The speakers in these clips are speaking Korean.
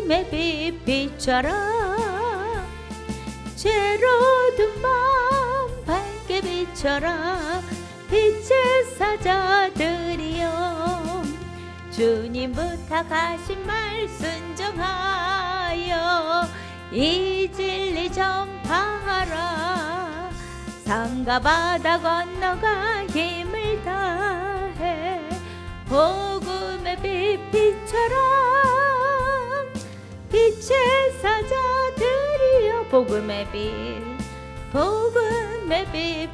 복음의 빛비춰라. 죄로 든 마음 밝게 비춰라. 빛의 사자들이여, 주님 부탁하신 말 순종하여 이 진리 전파하라. 산과 바다 건너가 힘을 다해 복음의 빛 비춰라. 빛의 사자들이여, 복음의 빛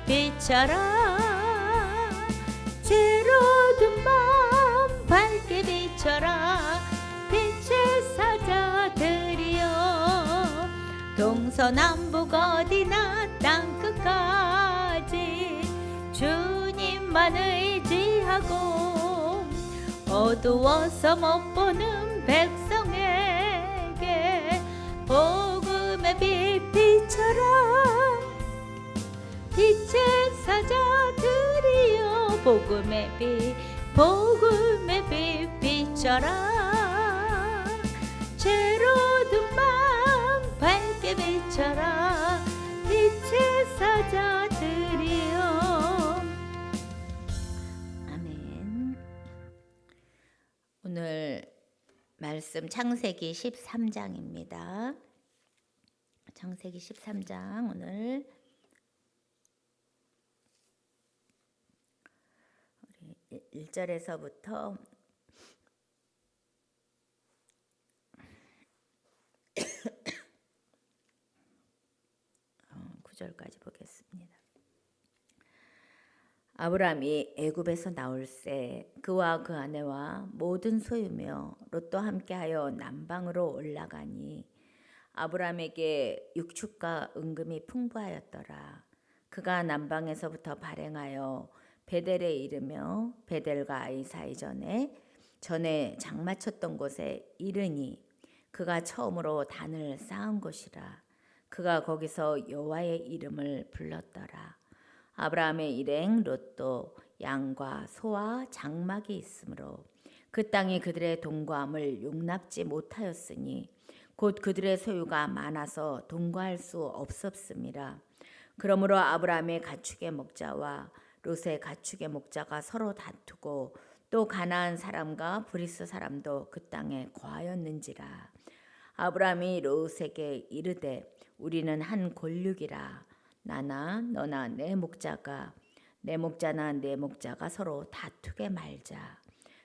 비춰라. 죄로 든 마음 밝게 비춰라. 빛의 사자들이여, 동서남북 어디나 땅끝까지 주님만 의지하고 어두워서 못 보는 백성에게 복음의 빛 비춰라. 빛의 사자들이여, 복음의 빛 비춰라. 죄로 든 마음 밝게 비춰라. 빛의 사자들이여. 아멘. 오늘 말씀 창세기 13장입니다. 창세기 13장 오늘 1절에서부터 9절까지 보겠습니다. 아브라함이 애굽에서 나올새 그와 그 아내와 모든 소유며 롯도 함께하여 남방으로 올라가니 아브라함에게 육축과 은금이 풍부하였더라. 그가 남방에서부터 발행하여 베델에 이르며 베델과 아이 사이 전에 장마쳤던 곳에 이르니 그가 처음으로 단을 쌓은 곳이라. 그가 거기서 여호와의 이름을 불렀더라. 아브라함의 일행 롯도 양과 소와 장막이 있으므로 그 땅이 그들의 동거함을 용납지 못하였으니 곧 그들의 소유가 많아서 동거할 수 없었음이라. 그러므로 아브라함의 가축의 목자와 롯의 가축의 목자가 서로 다투고 또 가나안 사람과 브리스 사람도 그 땅에 거하였는지라. 아브라함이 롯에게 이르되 우리는 한 골육이라. 나나 너나 내 목자나 내 목자가 서로 다투게 말자.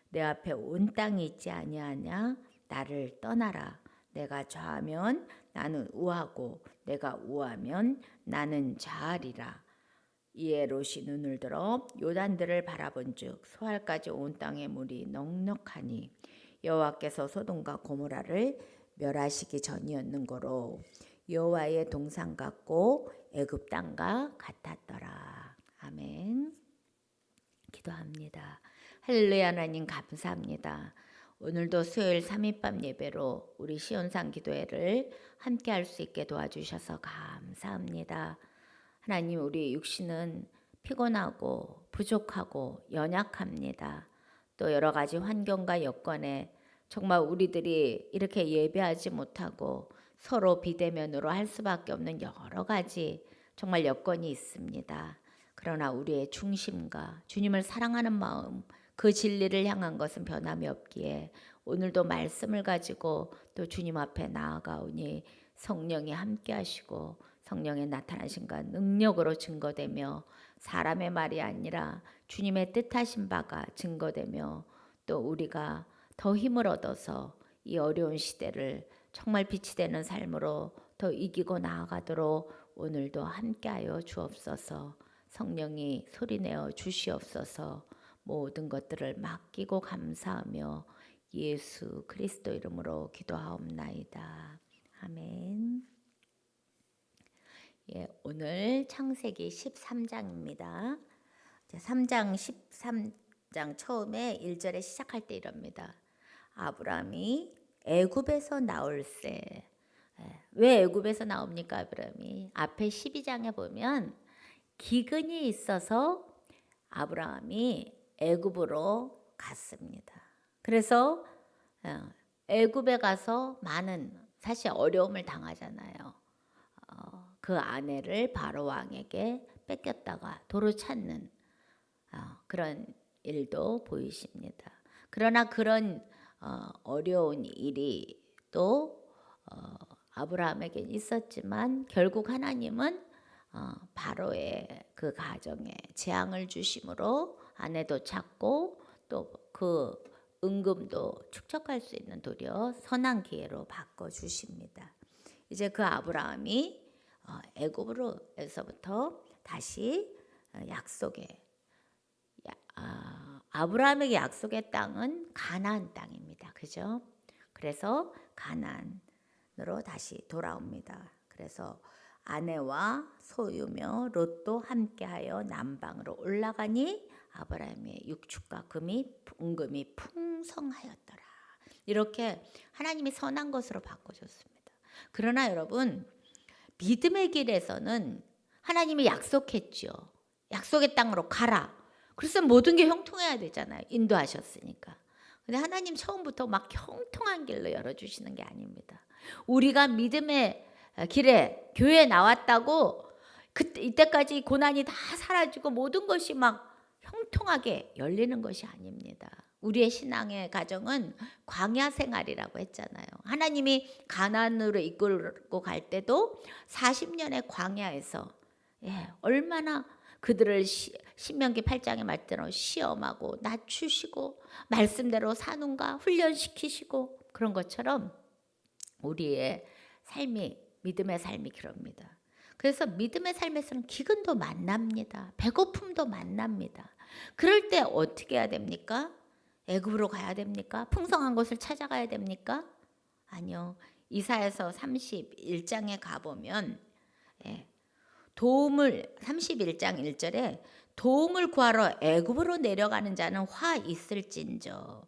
내 앞에 온 땅이 있지 아니하냐? 나를 떠나라. 내가 좌하면 나는 우하고 내가 우하면 나는 좌하리라. 이에 롯이 눈을 들어 요단들을 바라본즉 소알까지 온 땅의 물이 넉넉하니 여호와께서 소돔과 고모라를 멸하시기 전이었는고로 여호와의 동산 같고 애굽 땅과 같았더라. 아멘. 기도합니다. 할렐루야. 하나님 감사합니다. 오늘도 수요일 3일밤 예배로 우리 시온산 기도회를 함께 할 수 있게 도와주셔서 감사합니다. 하나님, 우리 육신은 피곤하고 부족하고 연약합니다. 또 여러 가지 환경과 여건에 정말 우리들이 이렇게 예배하지 못하고 서로 비대면으로 할 수밖에 없는 여러 가지 정말 여건이 있습니다. 그러나 우리의 중심과 주님을 사랑하는 마음, 그 진리를 향한 것은 변함이 없기에 오늘도 말씀을 가지고 또 주님 앞에 나아가오니 성령이 함께 하시고 성령의 나타나심과 능력으로 증거되며 사람의 말이 아니라 주님의 뜻하신 바가 증거되며 또 우리가 더 힘을 얻어서 이 어려운 시대를 정말 빛이 되는 삶으로 더 이기고 나아가도록 오늘도 함께하여 주옵소서. 성령이 소리내어 주시옵소서. 모든 것들을 맡기고 감사하며 예수 그리스도 이름으로 기도하옵나이다. 아멘. 오늘 창세기 13장입니다. 3장 13장 처음에 1절에 시작할 때 이럽니다. 아브라함이 애굽에서 나올새. 왜 애굽에서 나옵니까? 아브라함이 앞에 12장에 보면 기근이 있어서 아브라함이 애굽으로 갔습니다. 그래서 애굽에 가서 많은 사실 어려움을 당하잖아요. 그 아내를 바로 왕에게 뺏겼다가 도로 찾는 그런 일도 보이십니다. 그러나 그런 어려운 일이 또 아브라함에게 있었지만 결국 하나님은 바로의 그 가정에 재앙을 주심으로 아내도 찾고 또 그 은금도 축적할 수 있는 도리어 선한 기회로 바꿔 주십니다. 이제 그 아브라함이 애굽으로에서부터 다시 약속의 아브라함에게 약속의 땅은 가나안 땅입니다. 그죠? 그래서 가나안으로 다시 돌아옵니다. 그래서 아내와 소유며 롯도 함께하여 남방으로 올라가니 아브라함의 육축과 은금이 풍성하였더라. 이렇게 하나님이 선한 것으로 바꿔줬습니다. 그러나 여러분, 믿음의 길에서는 하나님이 약속했죠. 약속의 땅으로 가라. 그래서 모든 게 형통해야 되잖아요. 인도하셨으니까. 근데 하나님 처음부터 막 형통한 길로 열어주시는 게 아닙니다. 우리가 믿음의 길에 교회에 나왔다고 이때까지 고난이 다 사라지고 모든 것이 막 형통하게 열리는 것이 아닙니다. 우리의 신앙의 가정은 광야 생활이라고 했잖아요. 하나님이 가나안으로 이끌고 갈 때도 40년의 광야에서 얼마나 그들을 신명기 8장의 말대로 시험하고 낮추시고 말씀대로 사는가 훈련시키시고 그런 것처럼 우리의 삶이 믿음의 삶이 그럽니다. 그래서 믿음의 삶에서는 기근도 만납니다. 배고픔도 만납니다. 그럴 때 어떻게 해야 됩니까? 애굽으로 가야 됩니까? 풍성한 곳을 찾아가야 됩니까? 아니요. 이사야서 31장에 가보면 도움을 31장 1절에 도움을 구하러 애굽으로 내려가는 자는 화 있을진저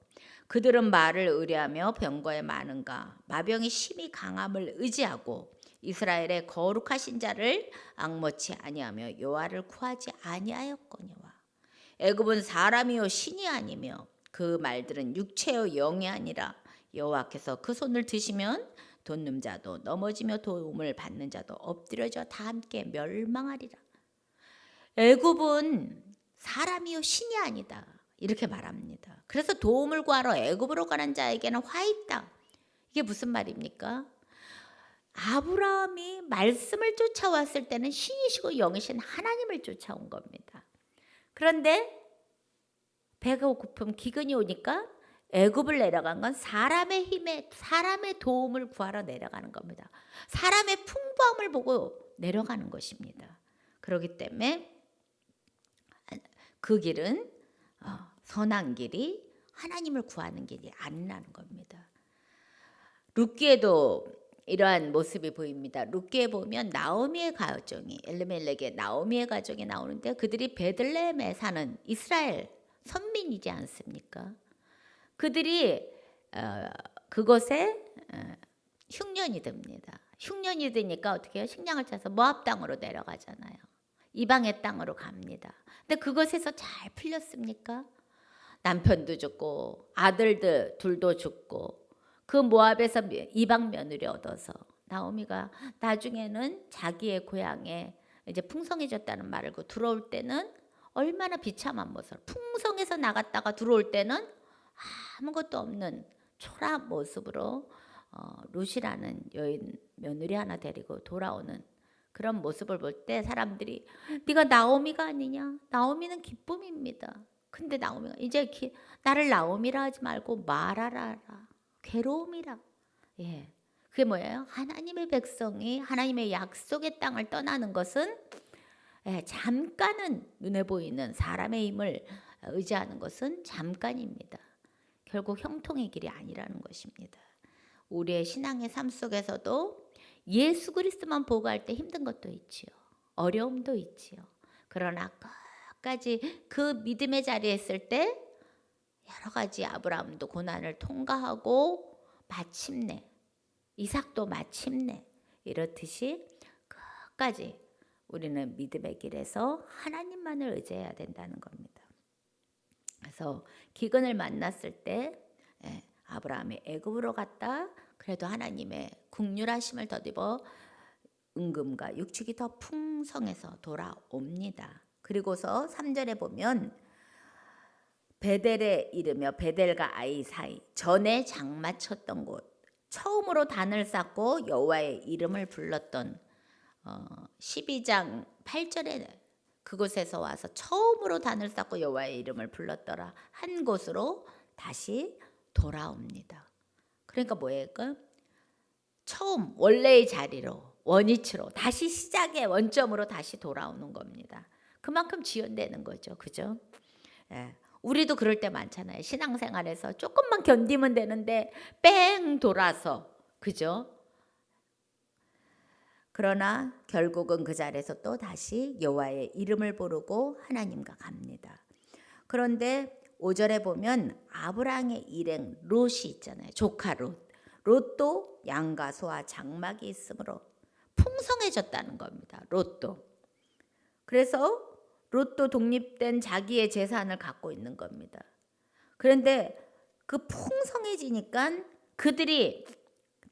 그들은 말을 의뢰하며 병거에 많은가 마병이 심히 강함을 의지하고 이스라엘의 거룩하신 자를 앙모치 아니하며 여호와를 구하지 아니하였거니와 애굽은 사람이요 신이 아니며 그 말들은 육체요 영이 아니라 여호와께서 그 손을 드시면 돕는 자도 넘어지며 도움을 받는 자도 엎드려져 다 함께 멸망하리라. 애굽은 사람이요 신이 아니다. 이렇게 말합니다. 그래서 도움을 구하러 애굽으로 가는 자에게는 화 있다. 이게 무슨 말입니까? 아브라함이 말씀을 쫓아왔을 때는 신이시고 영이신 하나님을 쫓아온 겁니다. 그런데 배가 고픔 기근이 오니까 애굽을 내려간 건 사람의 힘에 사람의 도움을 구하러 내려가는 겁니다. 사람의 풍부함을 보고 내려가는 것입니다. 그렇기 때문에 그 길은 선한 길이 하나님을 구하는 길이 아니라는 겁니다. 룻기에도 이러한 모습이 보입니다. 룻기에 보면 나오미의 가정이 엘리멜렉의 나오미의 가정이 나오는데 그들이 베들레헴에 사는 이스라엘 선민이지 않습니까? 그들이 그곳에 흉년이 듭니다. 흉년이 드니까 어떻게 해요? 식량을 짜서 모압 땅으로 내려가잖아요. 이방의 땅으로 갑니다. 근데 그것에서 잘 풀렸습니까? 남편도 죽고 아들들 둘도 죽고 그 모압에서 이방 며느리 얻어서 나오미가 나중에는 자기의 고향에 이제 풍성해졌다는 말을 그 들어올 때는 얼마나 비참한 모습. 풍성해서 나갔다가 들어올 때는 아무것도 없는 초라한 모습으로 룻이라는 여인 며느리 하나 데리고 돌아오는 그런 모습을 볼 때 사람들이 네가 나오미가 아니냐? 나오미는 기쁨입니다. 근데 나오미가 이제 나를 나오미라 하지 말고 마라라 괴로움이라. 그게 뭐예요? 하나님의 백성이 하나님의 약속의 땅을 떠나는 것은 잠깐은 눈에 보이는 사람의 힘을 의지하는 것은 잠깐입니다. 결국 형통의 길이 아니라는 것입니다. 우리의 신앙의 삶 속에서도 예수 그리스도만 보고할 때 힘든 것도 있지요. 어려움도 있지요. 그러나 끝까지 그 믿음의 자리에 있을 때 여러 가지 아브라함도 고난을 통과하고 마침내 이삭도 마침내 이렇듯이 끝까지 우리는 믿음의 길에서 하나님만을 의지해야 된다는 겁니다. 그래서 기근을 만났을 때 아브라함이 애굽으로 갔다 그래도 하나님의 긍휼하심을 덧입어 은금과 육축이 더 풍성해서 돌아옵니다. 그리고서 3절에 보면 베델에 이르며 베델과 아이 사이 전에 장마쳤던 곳 처음으로 단을 쌓고 여호와의 이름을 불렀던 12장 8절에 그곳에서 와서 처음으로 단을 쌓고 여호와의 이름을 불렀더라 한 곳으로 다시 돌아옵니다. 그러니까 뭐예요? 처음 원래의 자리로 원위치로 다시 시작의 원점으로 다시 돌아오는 겁니다. 그만큼 지연되는 거죠. 그죠? 예. 우리도 그럴 때 많잖아요. 신앙생활에서 조금만 견디면 되는데 뺑 돌아서 그죠? 그러나 결국은 그 자리에서 또 다시 여호와의 이름을 부르고 하나님과 갑니다. 그런데 5절에 보면 아브라함의 일행 롯이 있잖아요. 조카 롯. 롯도 양과 소와 장막이 있으므로 풍성해졌다는 겁니다. 롯도. 그래서 롯도 독립된 자기의 재산을 갖고 있는 겁니다. 그런데 그 풍성해지니까 그들이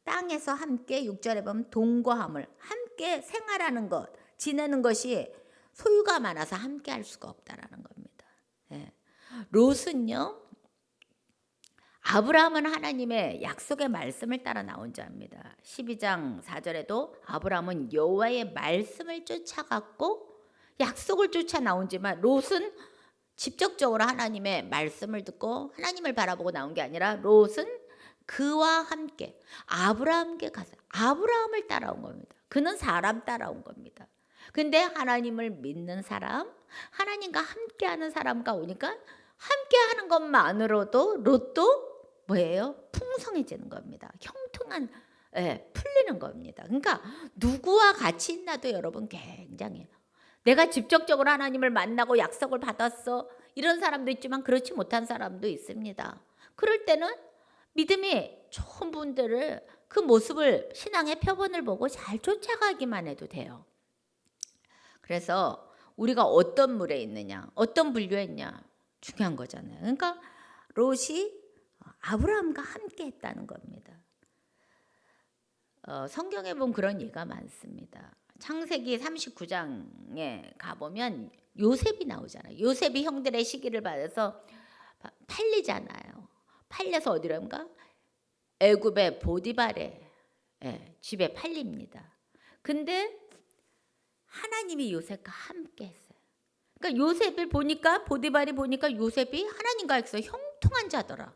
땅에서 함께 6절에 보면 동거함을 함께 생활하는 것, 지내는 것이 소유가 많아서 함께 할 수가 없다라는 겁니다. 예. 롯은요. 아브라함은 하나님의 약속의 말씀을 따라 나온 자입니다. 12장 4절에도 아브라함은 여호와의 말씀을 쫓아갔고 약속을 쫓아 나온지만 롯은 직접적으로 하나님의 말씀을 듣고 하나님을 바라보고 나온 게 아니라 롯은 그와 함께 아브라함께 가서 아브라함을 따라온 겁니다. 그는 사람 따라온 겁니다. 근데 하나님을 믿는 사람, 하나님과 함께하는 사람과 오니까 함께하는 것만으로도 롯도 뭐예요? 풍성해지는 겁니다. 형통한 풀리는 겁니다. 그러니까 누구와 같이 있나도 여러분 굉장히 내가 직접적으로 하나님을 만나고 약속을 받았어 이런 사람도 있지만 그렇지 못한 사람도 있습니다. 그럴 때는 믿음이 좋은 분들을 그 모습을 신앙의 표본을 보고 잘 쫓아가기만 해도 돼요. 그래서 우리가 어떤 물에 있느냐 어떤 분류에 있냐 중요한 거잖아요. 그러니까 롯이 아브라함과 함께 했다는 겁니다. 성경에 보면 그런 예가 많습니다. 창세기 39장에 가보면 요셉이 나오잖아요. 요셉이 형들의 시기를 받아서 팔리잖아요. 팔려서 어디론가? 애굽의 보디발의 집에 팔립니다. 근데 하나님이 요셉과 함께 했어요. 그러니까 요셉을 보니까 보디발이 보니까 요셉이 하나님과 해서 형통한 자더라.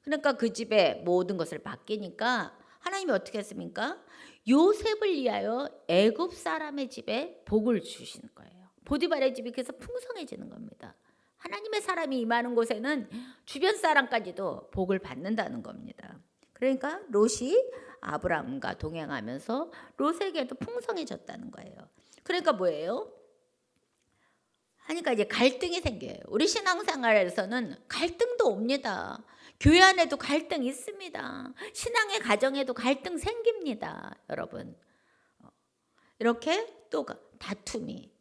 그러니까 그 집에 모든 것을 맡기니까 하나님이 어떻게 했습니까? 요셉을 위하여 애굽 사람의 집에 복을 주시는 거예요. 보디발의 집이 그래서 풍성해지는 겁니다. 하나님의 사람이 임하는 곳에는 주변 사람까지도 복을 받는다는 겁니다. 그러니까 롯이 아브라함과 동행하면서 롯에게도 풍성해졌다는 거예요. 그러니까 뭐예요? 하니까 이제 갈등이 생겨요. 우리 신앙생활에서는 갈등도 옵니다. 교회 안에도 갈등 있습니다. 신앙의 가정에도 갈등 생깁니다. 여러분. 이렇게 또 다툼이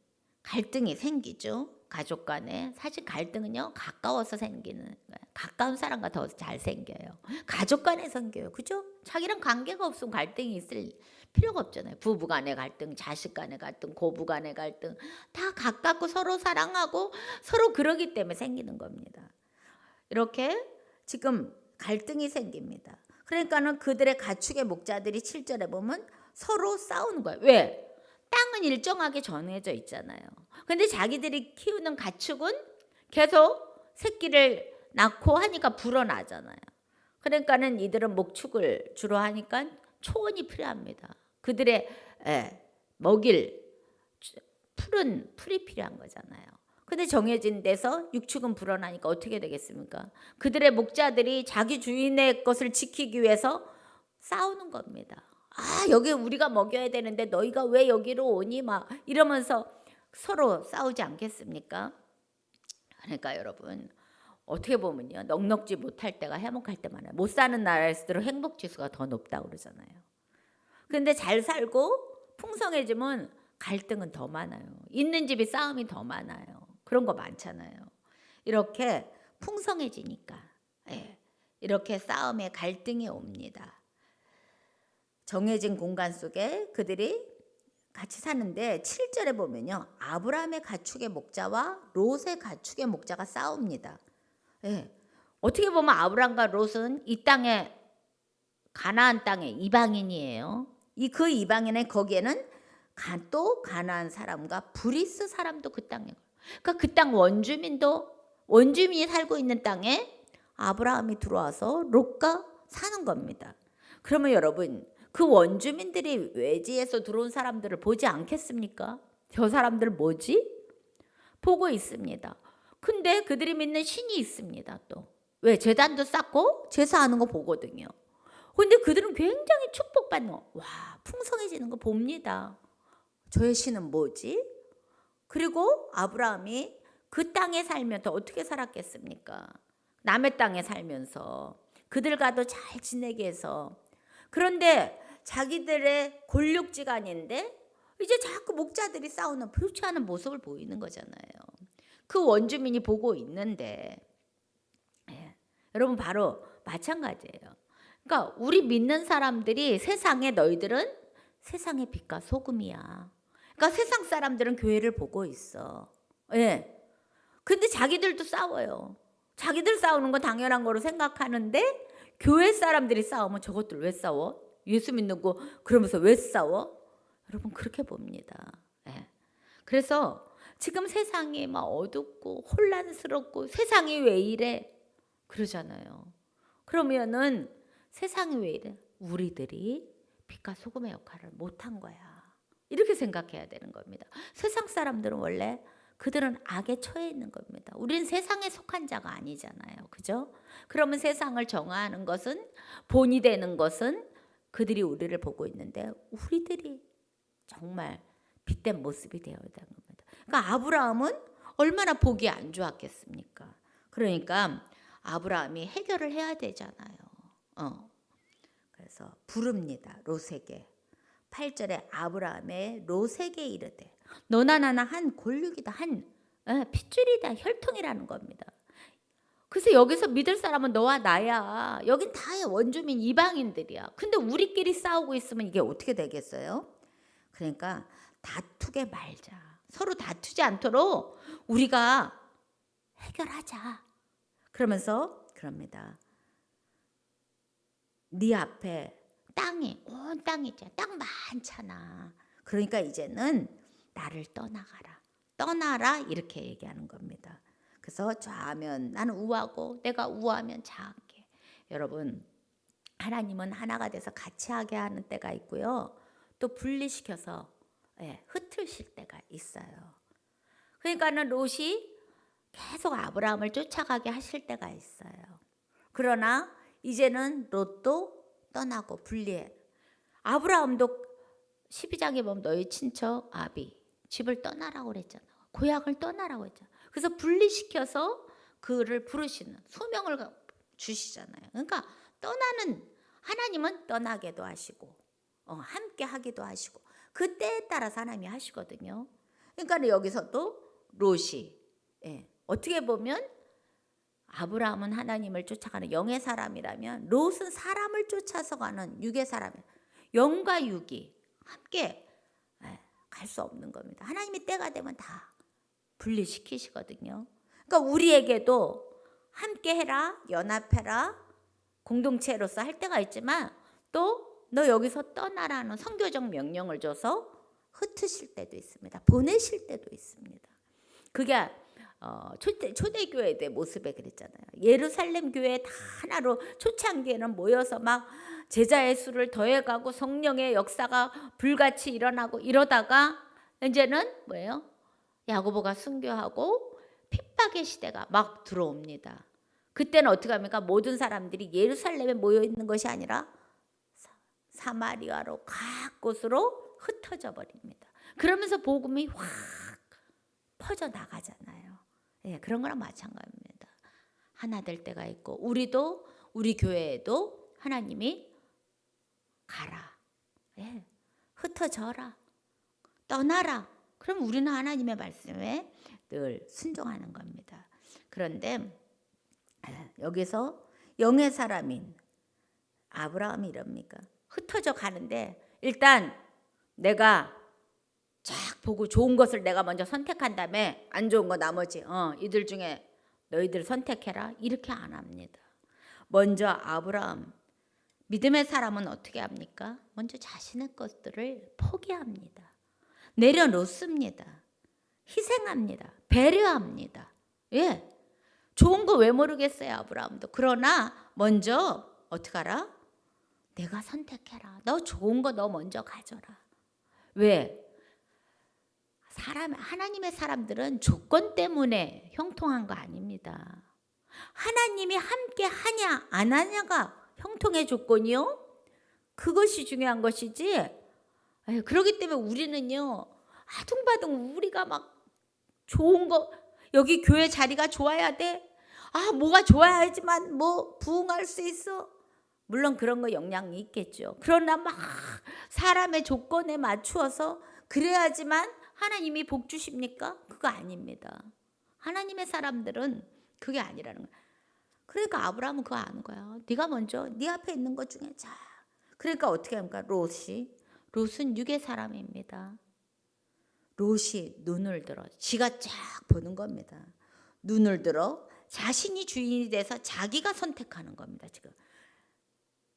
갈등이 생기죠. 가족 간에 사실 갈등은요 가까워서 생기는 거예요. 가까운 사람과 더 잘 생겨요. 가족 간에 생겨요. 그죠? 자기랑 관계가 없으면 갈등이 있을 필요가 없잖아요. 부부 간의 갈등, 자식 간의 갈등, 고부 간의 갈등 다 가깝고 서로 사랑하고 서로 그러기 때문에 생기는 겁니다. 이렇게 지금 갈등이 생깁니다. 그러니까는 그들의 가축의 목자들이 7절에 보면 서로 싸우는 거예요. 왜? 땅은 일정하게 정해져 있잖아요. 근데 자기들이 키우는 가축은 계속 새끼를 낳고 하니까 불어나잖아요. 그러니까는 이들은 목축을 주로 하니까 초원이 필요합니다. 그들의 먹일 풀은 풀이 필요한 거잖아요. 근데 정해진 데서 육축은 불어나니까 어떻게 되겠습니까? 그들의 목자들이 자기 주인의 것을 지키기 위해서 싸우는 겁니다. 아, 여기 우리가 먹여야 되는데 너희가 왜 여기로 오니? 막 이러면서 서로 싸우지 않겠습니까? 그러니까 여러분 어떻게 보면요 넉넉지 못할 때가 해먹할 때 많아요. 못 사는 나라일수록 행복지수가 더 높다고 그러잖아요. 근데 잘 살고 풍성해지면 갈등은 더 많아요. 있는 집이 싸움이 더 많아요. 그런 거 많잖아요. 이렇게 풍성해지니까 이렇게 싸움의 갈등이 옵니다. 정해진 공간 속에 그들이 같이 사는데 7절에 보면요. 아브라함의 가축의 목자와 롯의 가축의 목자가 싸웁니다. 예. 어떻게 보면 아브라함과 롯은 이 땅에 가나안 땅의 이방인이에요. 그 이방인의 거기에는 또 가나안 사람과 브리스 사람도 그 땅에. 그러니까 그 땅 원주민이 살고 있는 땅에 아브라함이 들어와서 롯과 사는 겁니다. 그러면 여러분 그 원주민들이 외지에서 들어온 사람들을 보지 않겠습니까? 저 사람들 뭐지? 보고 있습니다. 근데 그들이 믿는 신이 있습니다. 또 왜? 제단도 쌓고 제사하는 거 보거든요. 근데 그들은 굉장히 축복받는 거, 와, 풍성해지는 거 봅니다. 저의 신은 뭐지? 그리고 아브라함이 그 땅에 살면서 어떻게 살았겠습니까? 남의 땅에 살면서 그들과도 잘 지내게 해서. 그런데 자기들의 골육지간인데 이제 자꾸 목자들이 싸우는 불쾌하는 모습을 보이는 거잖아요. 그 원주민이 보고 있는데, 예, 여러분 바로 마찬가지예요. 그러니까 우리 믿는 사람들이 세상에 너희들은 세상의 빛과 소금이야. 그러니까 세상 사람들은 교회를 보고 있어. 예. 근데 자기들도 싸워요. 자기들 싸우는 건 당연한 거로 생각하는데 교회 사람들이 싸우면 저것들 왜 싸워? 예수 믿는 거 그러면서 왜 싸워? 여러분 그렇게 봅니다. 예. 그래서 지금 세상이 막 어둡고 혼란스럽고 세상이 왜 이래? 그러잖아요. 그러면은 세상이 왜 이래? 우리들이 빛과 소금의 역할을 못한 거야. 이렇게 생각해야 되는 겁니다. 세상 사람들은 원래 그들은 악에 처해 있는 겁니다. 우리는 세상에 속한 자가 아니잖아요. 그죠? 그러면 세상을 정화하는 것은, 본이 되는 것은 그들이 우리를 보고 있는데 우리들이 정말 빛된 모습이 되어야 되는 겁니다. 그러니까 아브라함은 얼마나 보기 안 좋았겠습니까? 그러니까 아브라함이 해결을 해야 되잖아요. 그래서 부릅니다. 롯에게. 8절에 아브라함의 롯에게 이르되 너나 나나 한 골육이다. 한 핏줄이다. 혈통이라는 겁니다. 그래서 여기서 믿을 사람은 너와 나야. 여긴 다 원주민 이방인들이야. 근데 우리끼리 싸우고 있으면 이게 어떻게 되겠어요? 그러니까 다투게 말자. 서로 다투지 않도록 우리가 해결하자. 그러면서 그럽니다. 네 앞에 땅이 온 땅이 있잖아. 땅 많잖아. 그러니까 이제는 나를 떠나라 이렇게 얘기하는 겁니다. 그래서 좌하면 나는 우하고 내가 우하면 좌하게. 여러분 하나님은 하나가 돼서 같이 하게 하는 때가 있고요. 또 분리시켜서 흩으실 때가 있어요. 그러니까는 롯이 계속 아브라함을 쫓아가게 하실 때가 있어요. 그러나 이제는 롯도 떠나고 분리해. 아브라함도 12장에 보면 너희 친척 아비 집을 떠나라고 그랬잖아. 고향을 떠나라고 했잖아. 그래서 분리시켜서 그를 부르시는 소명을 주시잖아요. 그러니까 하나님은 떠나게도 하시고 함께 하기도 하시고 그 때에 따라서 하나님이 하시거든요. 그러니까 여기서도 롯이 어떻게 보면 아브라함은 하나님을 쫓아가는 영의 사람이라면 롯은 사람을 쫓아서 가는 육의 사람이에요. 영과 육이 함께 갈 수 없는 겁니다. 하나님이 때가 되면 다 분리시키시거든요. 그러니까 우리에게도 함께 해라, 연합해라, 공동체로서 할 때가 있지만 또 너 여기서 떠나라는 선교적 명령을 줘서 흩으실 때도 있습니다. 보내실 때도 있습니다. 그게 초대교회의 모습에 그랬잖아요. 예루살렘 교회 다 하나로 초창기에는 모여서 막 제자의 수를 더해가고 성령의 역사가 불같이 일어나고 이러다가 이제는 뭐예요? 야고보가 순교하고 핍박의 시대가 막 들어옵니다. 그때는 어떻게 합니까? 모든 사람들이 예루살렘에 모여 있는 것이 아니라 사마리아로 각 곳으로 흩어져 버립니다. 그러면서 복음이 확 퍼져 나가잖아요. 그런 거랑 마찬가지입니다. 하나 될 때가 있고 우리 교회에도 하나님이 가라, 흩어져라, 떠나라. 그럼 우리는 하나님의 말씀에 늘 순종하는 겁니다. 그런데 여기서 영의 사람인 아브라함이 이럽니까? 흩어져 가는데 일단 내가 쫙 보고 좋은 것을 내가 먼저 선택한 다음에 안 좋은 거 나머지 이들 중에 너희들 선택해라 이렇게 안 합니다. 먼저 아브라함 믿음의 사람은 어떻게 합니까? 먼저 자신의 것들을 포기합니다. 내려놓습니다. 희생합니다. 배려합니다. 예, 좋은 거 왜 모르겠어요 아브라함도. 그러나 먼저 어떻게 하라? 내가 선택해라. 너 좋은 거 너 먼저 가져라. 왜? 하나님의 사람들은 조건 때문에 형통한 거 아닙니다. 하나님이 함께 하냐 안 하냐가 형통의 조건이요. 그것이 중요한 것이지. 그렇기 때문에 우리는요 아둥바둥 우리가 막 좋은 거 여기 교회 자리가 좋아야 돼. 뭐가 좋아야지만 뭐 부흥할 수 있어. 물론 그런 거 영향이 있겠죠. 그러나 막 사람의 조건에 맞추어서 그래야지만 하나님이 복 주십니까? 그거 아닙니다. 하나님의 사람들은 그게 아니라는 거야. 그러니까 아브라함은 그거 아는 거야. 네가 먼저 네 앞에 있는 것 중에 자. 그러니까 어떻게 합니까? 롯은 육의 사람입니다. 롯이 눈을 들어 지가 쫙 보는 겁니다. 눈을 들어 자신이 주인이 돼서 자기가 선택하는 겁니다. 지금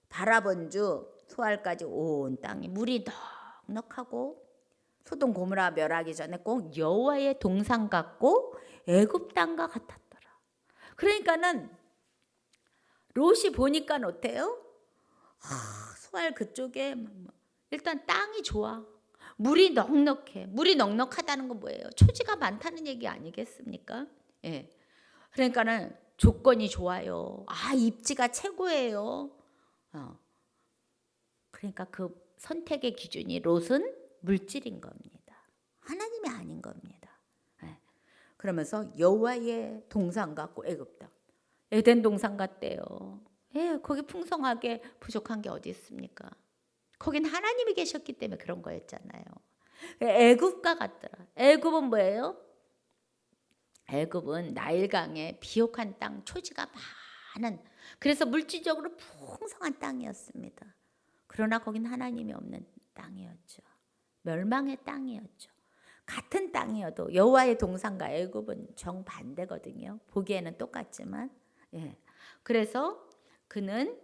바라본 주 소알까지 온 땅이 물이 넉넉하고 소돔 고모라 멸하기 전에 꼭 여호와의 동산 같고 애굽 땅과 같았더라. 그러니까는 롯이 보니까 어때요? 소알 그쪽에 일단 땅이 좋아. 물이 넉넉해. 물이 넉넉하다는 건 뭐예요? 초지가 많다는 얘기 아니겠습니까? 예. 그러니까는 조건이 좋아요. 입지가 최고예요. 그러니까 그 선택의 기준이 롯은 물질인 겁니다. 하나님이 아닌 겁니다. 예. 그러면서 여호와의 동산 같고 애굽 땅. 에덴 동산 같대요. 예, 거기 풍성하게 부족한 게 어디 있습니까? 거긴 하나님이 계셨기 때문에 그런 거였잖아요. 애굽과 같더라. 애굽은 뭐예요? 애굽은 나일강의 비옥한 땅, 초지가 많은, 그래서 물질적으로 풍성한 땅이었습니다. 그러나 거긴 하나님이 없는 땅이었죠. 멸망의 땅이었죠. 같은 땅이어도 여호와의 동산과 애굽은 정반대거든요. 보기에는 똑같지만. 예. 그래서 그는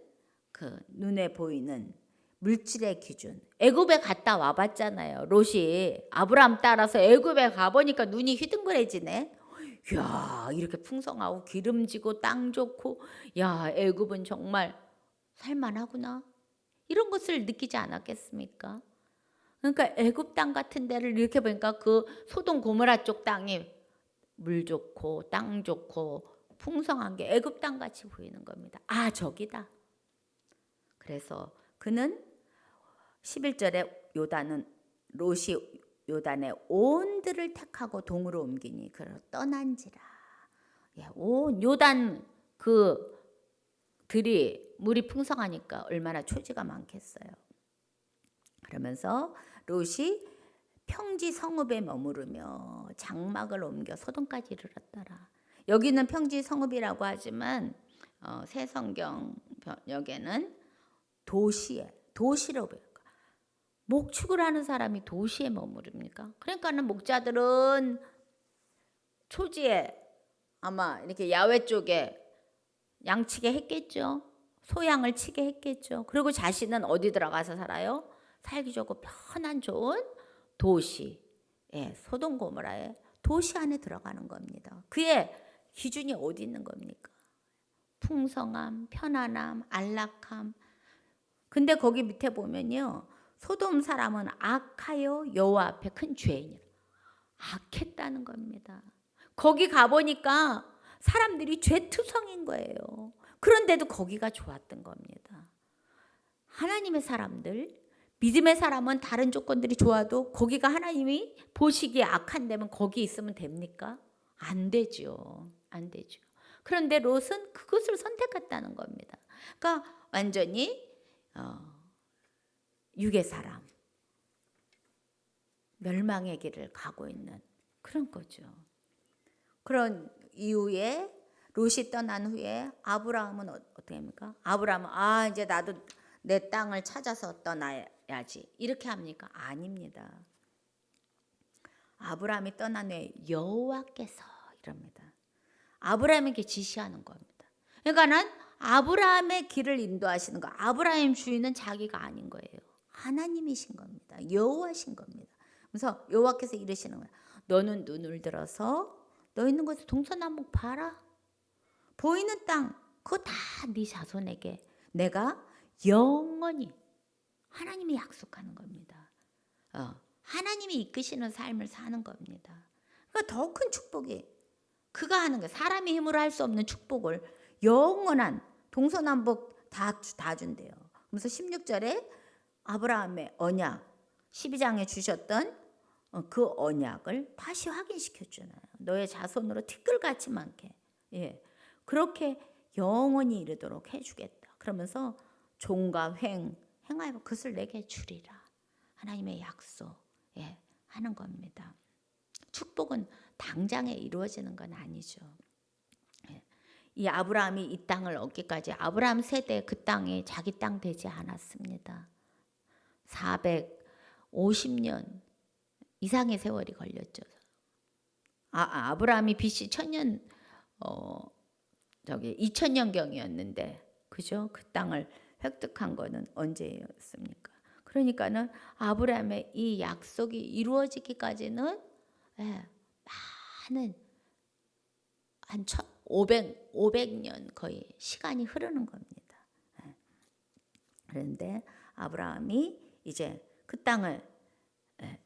그 눈에 보이는 물질의 기준. 애굽에 갔다 와봤잖아요. 롯이 아브라함 따라서 애굽에 가보니까 눈이 휘둥그레지네. 야, 이렇게 풍성하고 기름지고 땅 좋고, 야, 애굽은 정말 살만하구나. 이런 것을 느끼지 않았겠습니까? 그러니까 애굽 땅 같은 데를 이렇게 보니까 그 소돔 고모라 쪽 땅이 물 좋고 땅 좋고 풍성한 게 애굽 땅 같이 보이는 겁니다. 저기다. 그래서 그는 11절에 롯이 요단의 온 들을 택하고 동으로 옮기니 그로 떠난지라. 온 요단 그 들이 물이 풍성하니까 얼마나 초지가 많겠어요. 그러면서 롯이 평지 성읍에 머무르며 장막을 옮겨 소돔까지 이르렀더라. 여기는 평지 성읍이라고 하지만 새 성경 번역에는 도시로 보여요. 목축을 하는 사람이 도시에 머무릅니까? 그러니까는 목자들은 초지에 아마 이렇게 야외 쪽에 양치게 했겠죠. 소양을 치게 했겠죠. 그리고 자신은 어디 들어가서 살아요? 살기 좋고 편한 좋은 도시, 소돔 고모라의 도시 안에 들어가는 겁니다. 그의 기준이 어디 있는 겁니까? 풍성함, 편안함, 안락함. 근데 거기 밑에 보면요, 소돔 사람은 악하여 여호와 앞에 큰 죄인이라. 악했다는 겁니다. 거기 가보니까 사람들이 죄투성인 거예요. 그런데도 거기가 좋았던 겁니다. 하나님의 사람들, 믿음의 사람은 다른 조건들이 좋아도 거기가 하나님이 보시기에 악한 데면 거기 있으면 됩니까? 안 되죠. 안 되죠. 그런데 롯은 그것을 선택했다는 겁니다. 그러니까 완전히 육의 사람, 멸망의 길을 가고 있는 그런 거죠. 그런 이후에 롯이 떠난 후에 아브라함은 어떻게 합니까? 아브라함은 이제 나도 내 땅을 찾아서 떠나야지 이렇게 합니까? 아닙니다. 아브라함이 떠난 후에 여호와께서 이럽니다. 아브라함에게 지시하는 겁니다. 그러니까는 아브라함의 길을 인도하시는 거. 아브라함 주인은 자기가 아닌 거예요. 하나님이신 겁니다. 여호와신 겁니다. 그래서 여호와께서 이러시는 거예요. 너는 눈을 들어서 너 있는 곳에 동서남북 봐라. 보이는 땅 그거 다 네 자손에게 내가 영원히 하나님이 약속하는 겁니다. 하나님이 이끄시는 삶을 사는 겁니다. 그러니까 더 큰 축복이 그가 하는 거예요. 사람의 힘으로 할 수 없는 축복을 영원한 동서남북 다 준대요. 그래서 16절에 아브라함의 언약 12장에 주셨던 그 언약을 다시 확인시켜 주나요. 너의 자손으로 티끌같이 많게 그렇게 영원히 이르도록 해주겠다. 그러면서 종과 행하여 그것을 내게 주리라. 하나님의 약속 하는 겁니다. 축복은 당장에 이루어지는 건 아니죠. 이 아브라함이 이 땅을 얻기까지 아브라함 세대 그 땅이 자기 땅 되지 않았습니다. 450년 이상의 세월이 걸렸죠. 아브라함이 BC 1000년 2000년경이었는데 그죠? 그 땅을 획득한 거는 언제였습니까? 그러니까는 아브라함의 이 약속이 이루어지기까지는 많은 한 500년 거의 시간이 흐르는 겁니다. 그런데 아브라함이 이제 그 땅을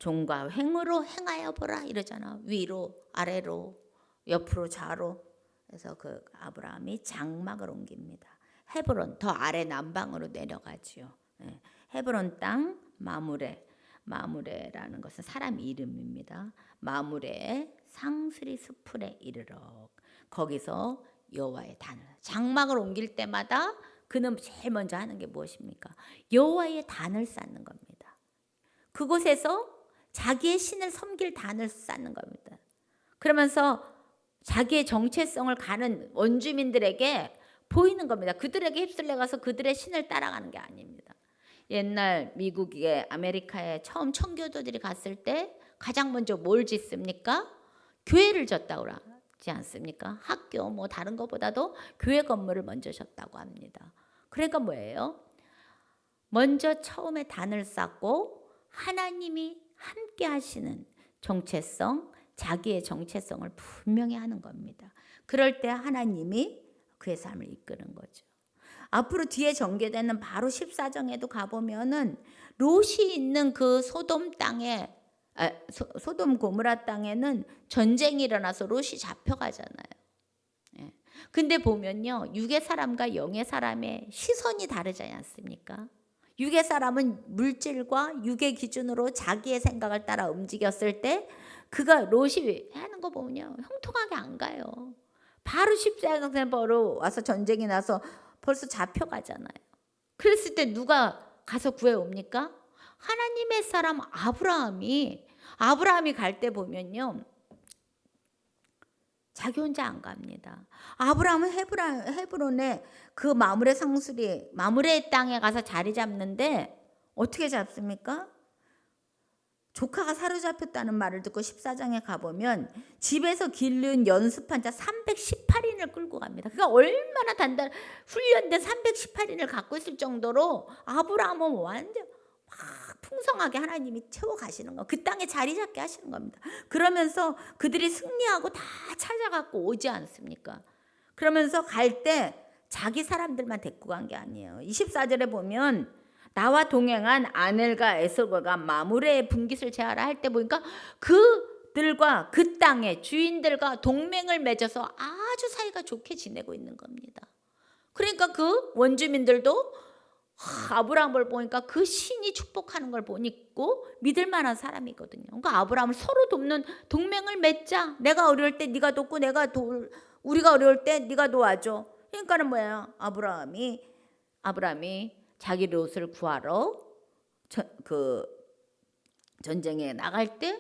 종과 횡으로 행하여 보라 이러잖아. 위로 아래로 옆으로 좌로. 그래서 그 아브라함이 장막을 옮깁니다. 헤브론 더 아래 남방으로 내려가지요. 헤브론 땅 마므레라는 것은 사람 이름입니다. 마므레 상수리 수풀에 이르러 거기서 여호와의 단을 장막을 옮길 때마다 그는 제일 먼저 하는 게 무엇입니까? 여호와의 단을 쌓는 겁니다. 그곳에서 자기의 신을 섬길 단을 쌓는 겁니다. 그러면서 자기의 정체성을 가는 원주민들에게 보이는 겁니다. 그들에게 휩쓸려 가서 그들의 신을 따라가는 게 아닙니다. 옛날 미국에 아메리카에 처음 청교도들이 갔을 때 가장 먼저 뭘 짓습니까? 교회를 졌다고 하지 않습니까? 학교 뭐 다른 것보다도 교회 건물을 먼저 졌다고 합니다. 그러니까 뭐예요? 먼저 처음에 단을 쌓고 하나님이 함께 하시는 정체성, 자기의 정체성을 분명히 하는 겁니다. 그럴 때 하나님이 그의 삶을 이끄는 거죠. 앞으로 뒤에 전개되는 바로 14장에도 가보면은 롯이 있는 그 소돔 땅에 소돔 고모라 땅에는 전쟁이 일어나서 롯이 잡혀가잖아요. 근데 보면요, 육의 사람과 영의 사람의 시선이 다르지 않습니까? 육의 사람은 물질과 육의 기준으로 자기의 생각을 따라 움직였을 때 그가 롯이 하는 거 보면요, 형통하게 안 가요. 바로 14장으로 와서 전쟁이 나서 벌써 잡혀가잖아요. 그랬을 때 누가 가서 구해옵니까? 하나님의 사람 아브라함이 갈 때 보면요, 자기 혼자 안 갑니다. 아브라함은 헤브론에 그 마므레 상수리 마므레 땅에 가서 자리 잡는데 어떻게 잡습니까? 조카가 사로잡혔다는 말을 듣고 14장에 가보면 집에서 기른 연습한 자 318인을 끌고 갑니다. 그러니까 얼마나 훈련된 318인을 갖고 있을 정도로 아브라함은 완전 막 풍성하게 하나님이 채워가시는 거, 그 땅에 자리 잡게 하시는 겁니다. 그러면서 그들이 승리하고 다 찾아갖고 오지 않습니까? 그러면서 갈 때 자기 사람들만 데리고 간 게 아니에요. 24절에 보면 나와 동행한 아넬과 에솔과 마므레의 분깃을 제하라 할 때 보니까 그들과 그 땅의 주인들과 동맹을 맺어서 아주 사이가 좋게 지내고 있는 겁니다. 그러니까 그 원주민들도 아브라함을 보니까 그 신이 축복하는 걸 보니까 믿을 만한 사람이거든요. 그러니까 아브라함을 서로 돕는 동맹을 맺자. 내가 어려울 때 네가 돕고 우리가 어려울 때 네가 도와줘. 그러니까는 뭐예요? 아브라함이 자기 롯을 구하러 그 전쟁에 나갈 때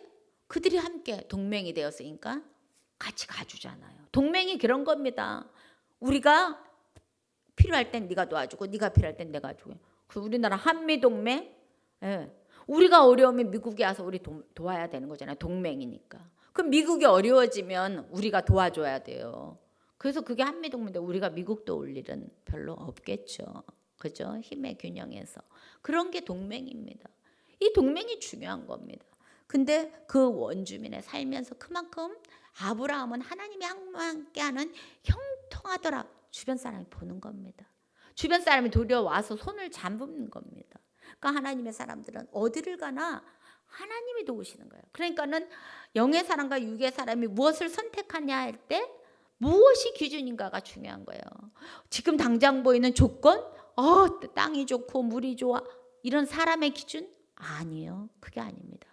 그들이 함께 동맹이 되었으니까 같이 가주잖아요. 동맹이 그런 겁니다. 우리가 필요할 땐 네가 도와주고 네가 필요할 땐 내가 도와주고. 그 우리나라 한미동맹. 예. 우리가 어려우면 미국이 와서 우리 도와야 되는 거잖아요. 동맹이니까. 그럼 미국이 어려워지면 우리가 도와줘야 돼요. 그래서 그게 한미동맹인데 우리가 미국 도울 일은 별로 없겠죠. 그죠? 힘의 균형에서. 그런 게 동맹입니다. 이 동맹이 중요한 겁니다. 근데 그 원주민의 살면서 그만큼 아브라함은 하나님이 함께하는 형통하더라. 주변 사람이 보는 겁니다. 주변 사람이 도리어 와서 손을 잡는 겁니다. 그러니까 하나님의 사람들은 어디를 가나 하나님이 도우시는 거예요. 그러니까는 영의 사람과 육의 사람이 무엇을 선택하냐 할 때 무엇이 기준인가가 중요한 거예요. 지금 당장 보이는 조건, 땅이 좋고 물이 좋아 이런 사람의 기준 아니에요. 그게 아닙니다.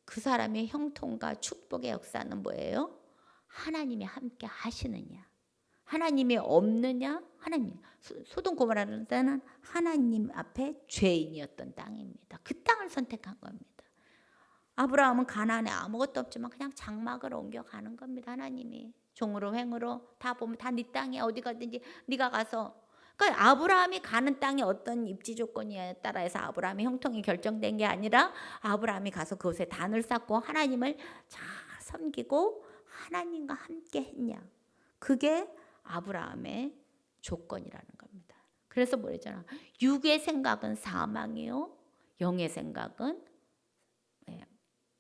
그 사람의 형통과 축복의 역사는 뭐예요? 하나님이 함께 하시느냐, 하나님이 없느냐. 하나님, 소돔 고모라는 때는 하나님 앞에 죄인이었던 땅입니다. 그 땅을 선택한 겁니다. 아브라함은 가나안에 아무것도 없지만 그냥 장막을 옮겨가는 겁니다. 하나님이 종으로 횡으로 다 보면 다 네 땅이야. 어디 가든지 네가 가서. 그러니까 아브라함이 가는 땅이 어떤 입지 조건에 따라서 아브라함의 형통이 결정된 게 아니라 아브라함이 가서 그곳에 단을 쌓고 하나님을 잘 섬기고 하나님과 함께 했냐. 그게 아브라함의 조건이라는 겁니다. 그래서 뭐랬잖아. 육의 생각은 사망이요, 영의 생각은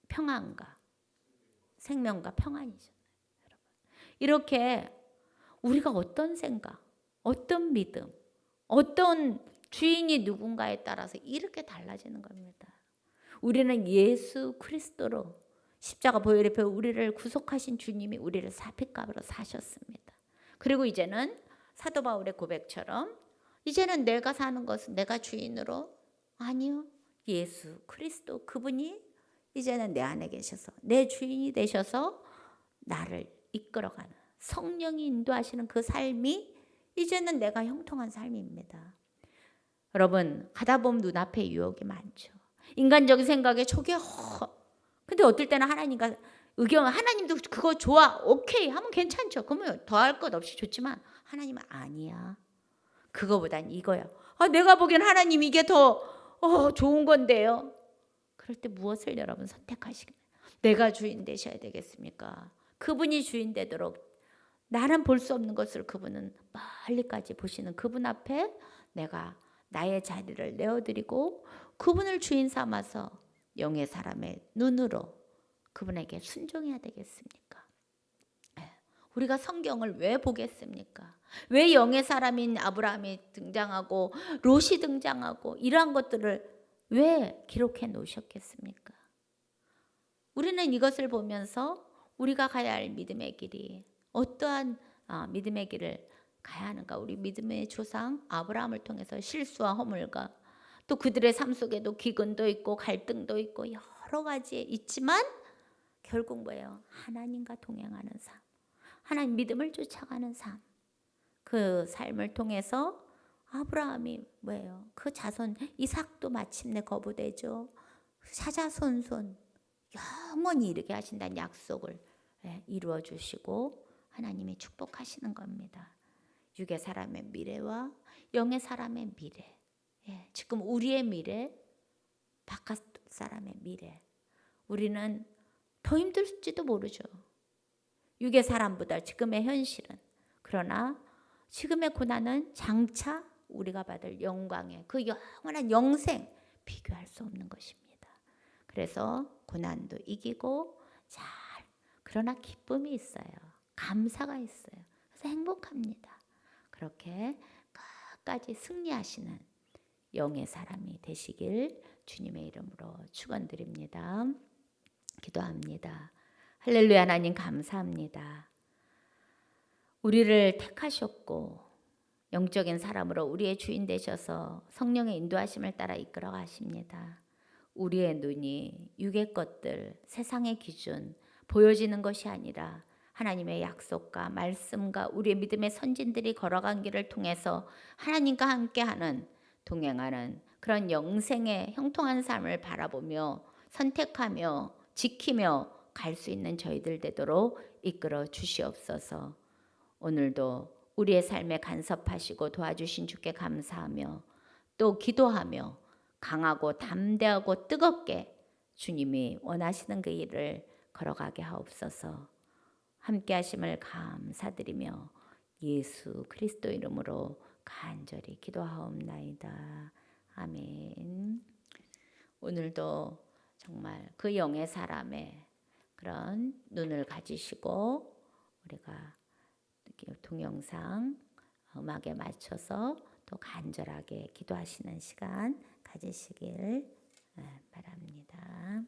평안과 생명과 평안이잖아요. 여러분. 이렇게 우리가 어떤 생각, 어떤 믿음, 어떤 주인이 누군가에 따라서 이렇게 달라지는 겁니다. 우리는 예수 그리스도로 십자가 보혈의 피 우리를 구속하신 주님이 우리를 사핏값으로 사셨습니다. 그리고 이제는 사도 바울의 고백처럼 이제는 내가 사는 것은 내가 주인으로 아니요. 예수 그리스도 그분이 이제는 내 안에 계셔서 내 주인이 되셔서 나를 이끌어가는 성령이 인도하시는 그 삶이 이제는 내가 형통한 삶입니다. 여러분 가다 보면 눈앞에 유혹이 많죠. 인간적인 생각에 저게 근데 어떨 때는 하나님과 의견 하나님도 그거 좋아 오케이 하면 괜찮죠. 그러면 더할 것 없이 좋지만 하나님은 아니야. 그거보단 이거야. 내가 보기엔 하나님 이게 더 좋은 건데요. 그럴 때 무엇을 여러분 선택하시겠나요? 내가 주인 되셔야 되겠습니까? 그분이 주인 되도록 나는 볼 수 없는 것을 그분은 멀리까지 보시는 그분 앞에 내가 나의 자리를 내어드리고 그분을 주인 삼아서 영의 사람의 눈으로 그분에게 순종해야 되겠습니까? 우리가 성경을 왜 보겠습니까? 왜 영의 사람인 아브라함이 등장하고 롯이 등장하고 이러한 것들을 왜 기록해 놓으셨겠습니까? 우리는 이것을 보면서 우리가 가야 할 믿음의 길이 어떠한 믿음의 길을 가야 하는가. 우리 믿음의 조상 아브라함을 통해서 실수와 허물과 또 그들의 삶 속에도 기근도 있고 갈등도 있고 여러 가지 있지만 결국 뭐예요? 하나님과 동행하는 삶, 하나님 믿음을 쫓아가는 삶. 그 삶을 통해서 아브라함이 뭐예요? 그 자손 이삭도 마침내 거부되죠. 사자손손 영원히 이르게 하신다는 약속을 이루어 주시고 하나님이 축복하시는 겁니다. 육의 사람의 미래와 영의 사람의 미래. 지금 우리의 미래, 바깥 사람의 미래. 우리는 더 힘들지도 모르죠. 육의 사람보다 지금의 현실은. 그러나 지금의 고난은 장차 우리가 받을 영광의 그 영원한 영생 비교할 수 없는 것입니다. 그래서 고난도 이기고 그러나 기쁨이 있어요. 감사가 있어요. 그래서 행복합니다. 그렇게 끝까지 승리하시는 영의 사람이 되시길 주님의 이름으로 축원드립니다. 기도합니다. 할렐루야. 하나님 감사합니다. 우리를 택하셨고 영적인 사람으로 우리의 주인 되셔서 성령의 인도하심을 따라 이끌어 가십니다. 우리의 눈이 육의 것들, 세상의 기준 보여지는 것이 아니라 하나님의 약속과 말씀과 우리의 믿음의 선진들이 걸어간 길을 통해서 하나님과 함께하는 동행하는 그런 영생의 형통한 삶을 바라보며 선택하며 지키며 갈 수 있는 저희들 되도록 이끌어 주시옵소서. 오늘도 우리의 삶에 간섭하시고 도와주신 주께 감사하며 또 기도하며 강하고 담대하고 뜨겁게 주님이 원하시는 그 일을 걸어가게 하옵소서. 함께 하심을 감사드리며 예수 그리스도 이름으로 간절히 기도하옵나이다. 아멘. 오늘도 정말 그 영의 사람의 그런 눈을 가지시고 우리가 동영상 음악에 맞춰서 또 간절하게 기도하시는 시간 가지시길 바랍니다.